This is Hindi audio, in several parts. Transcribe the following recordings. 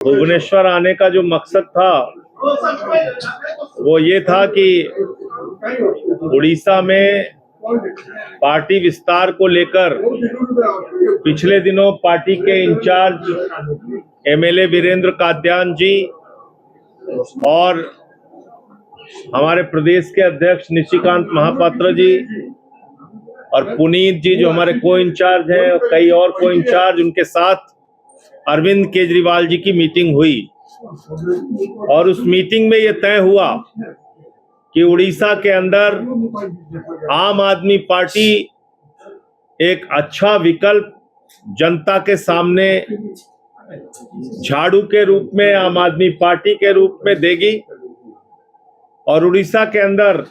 भुवनेश्वर आने का जो मकसद था वो ये था कि उड़ीसा में पार्टी विस्तार को लेकर पिछले दिनों पार्टी के इंचार्ज एमएलए वीरेंद्र कात्यायन जी और हमारे प्रदेश के अध्यक्ष निशिकांत महापात्र जी और पुनीत जी जो हमारे को इंचार्ज हैं और कई और को इंचार्ज, उनके साथ अरविंद केजरीवाल जी की मीटिंग हुई और उस मीटिंग में यह तय हुआ कि उड़ीसा के अंदर आम आदमी पार्टी एक अच्छा विकल्प जनता के सामने झाड़ू के रूप में, आम आदमी पार्टी के रूप में देगी और उड़ीसा के अंदर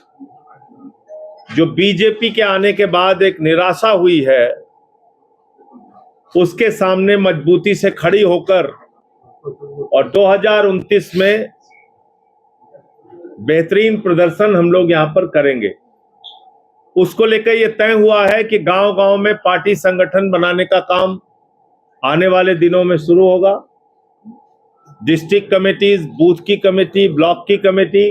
जो बीजेपी के आने के बाद एक निराशा हुई है उसके सामने मजबूती से खड़ी होकर और 2029 में बेहतरीन प्रदर्शन हम लोग यहां पर करेंगे। उसको लेकर यह तय हुआ है कि गांव-गांव में पार्टी संगठन बनाने का काम आने वाले दिनों में शुरू होगा। डिस्ट्रिक्ट कमेटीज, बूथ की कमेटी, ब्लॉक की कमेटी,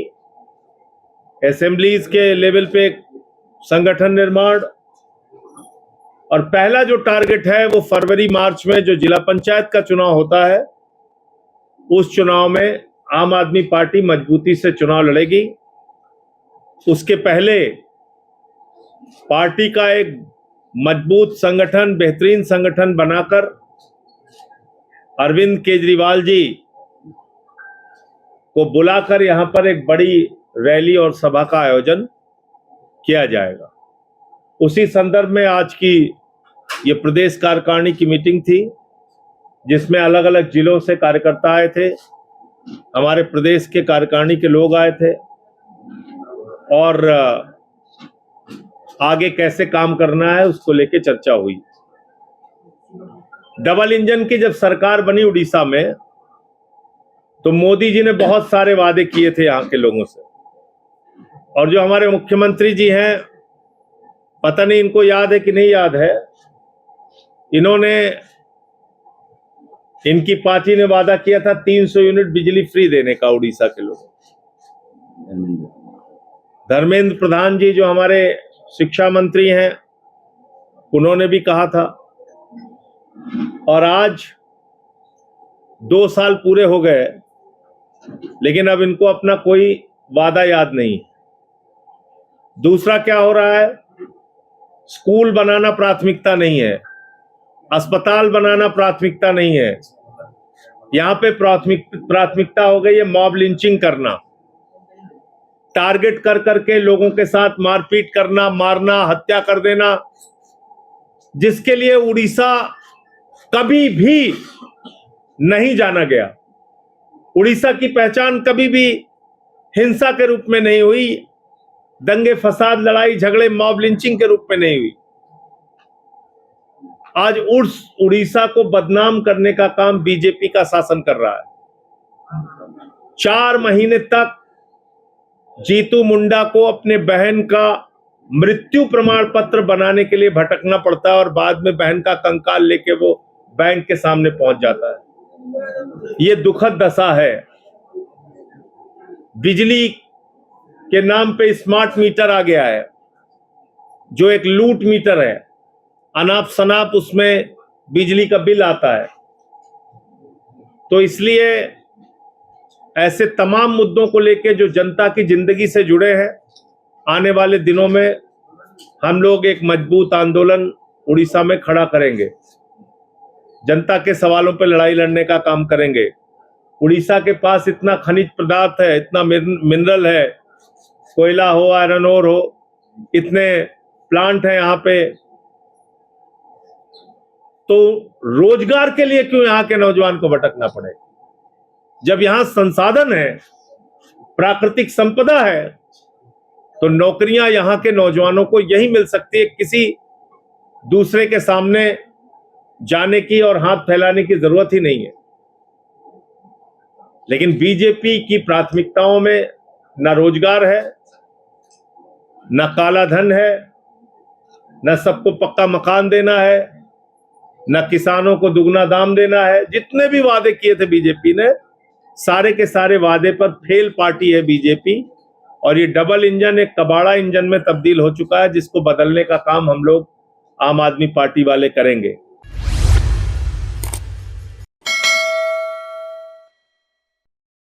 असेंबलीज के लेवल पे संगठन निर्माण और पहला जो टारगेट है वो फरवरी मार्च में जो जिला पंचायत का चुनाव होता है उस चुनाव में आम आदमी पार्टी मजबूती से चुनाव लड़ेगी। उसके पहले पार्टी का एक मजबूत संगठन, बेहतरीन संगठन बनाकर अरविंद केजरीवाल जी को बुलाकर यहां पर एक बड़ी रैली और सभा का आयोजन किया जाएगा। उसी संदर्भ में आज की ये प्रदेश कार्यकारिणी की मीटिंग थी जिसमें अलग अलग जिलों से कार्यकर्ता आए थे, हमारे प्रदेश के कार्यकारिणी के लोग आए थे और आगे कैसे काम करना है उसको लेके चर्चा हुई। डबल इंजन की जब सरकार बनी उड़ीसा में तो मोदी जी ने बहुत सारे वादे किए थे यहाँ के लोगों से और जो हमारे मुख्यमंत्री जी हैं, पता नहीं इनको याद है कि नहीं याद है, इनकी पार्टी ने वादा किया था 300 यूनिट बिजली फ्री देने का उड़ीसा के लोगों। धर्मेंद्र प्रधान जी जो हमारे शिक्षा मंत्री हैं उन्होंने भी कहा था और आज 2 साल पूरे हो गए लेकिन अब इनको अपना कोई वादा याद नहीं। दूसरा क्या हो रहा है, स्कूल बनाना प्राथमिकता नहीं है, अस्पताल बनाना प्राथमिकता नहीं है, यहां पे प्राथमिकता हो गई है मॉब लिंचिंग करना, टारगेट कर करके लोगों के साथ मारपीट करना, मारना, हत्या कर देना, जिसके लिए उड़ीसा कभी भी नहीं जाना गया। उड़ीसा की पहचान कभी भी हिंसा के रूप में नहीं हुई, दंगे फसाद, लड़ाई झगड़े, मॉब लिंचिंग के रूप में नहीं हुई। आज उड़ीसा को बदनाम करने का काम बीजेपी का शासन कर रहा है। 4 महीने तक जीतू मुंडा को अपने बहन का मृत्यु प्रमाण पत्र बनाने के लिए भटकना पड़ता है और बाद में बहन का कंकाल लेके वो बैंक के सामने पहुंच जाता है। ये दुखद दशा है। बिजली के नाम पे स्मार्ट मीटर आ गया है जो एक लूट मीटर है, अनाप शनाप उसमें बिजली का बिल आता है। तो इसलिए ऐसे तमाम मुद्दों को लेकर जो जनता की जिंदगी से जुड़े हैं, आने वाले दिनों में हम लोग एक मजबूत आंदोलन उड़ीसा में खड़ा करेंगे, जनता के सवालों पर लड़ाई लड़ने का काम करेंगे। उड़ीसा के पास इतना खनिज पदार्थ है, इतना मिनरल है, कोयला हो, आयरन ओर हो, इतने प्लांट हैं यहाँ पे, तो रोजगार के लिए क्यों यहाँ के नौजवान को भटकना पड़े? जब यहाँ संसाधन है, प्राकृतिक संपदा है, तो नौकरियां यहाँ के नौजवानों को यही मिल सकती है, किसी दूसरे के सामने जाने की और हाथ फैलाने की जरूरत ही नहीं है। लेकिन बीजेपी की प्राथमिकताओं में न रोजगार है, न काला धन है, न सबको पक्का मकान देना है, न किसानों को दुगना दाम देना है। जितने भी वादे किए थे बीजेपी ने, सारे के सारे वादे पर फेल पार्टी है बीजेपी। और ये डबल इंजन एक कबाड़ा इंजन में तब्दील हो चुका है, जिसको बदलने का काम हम लोग आम आदमी पार्टी वाले करेंगे।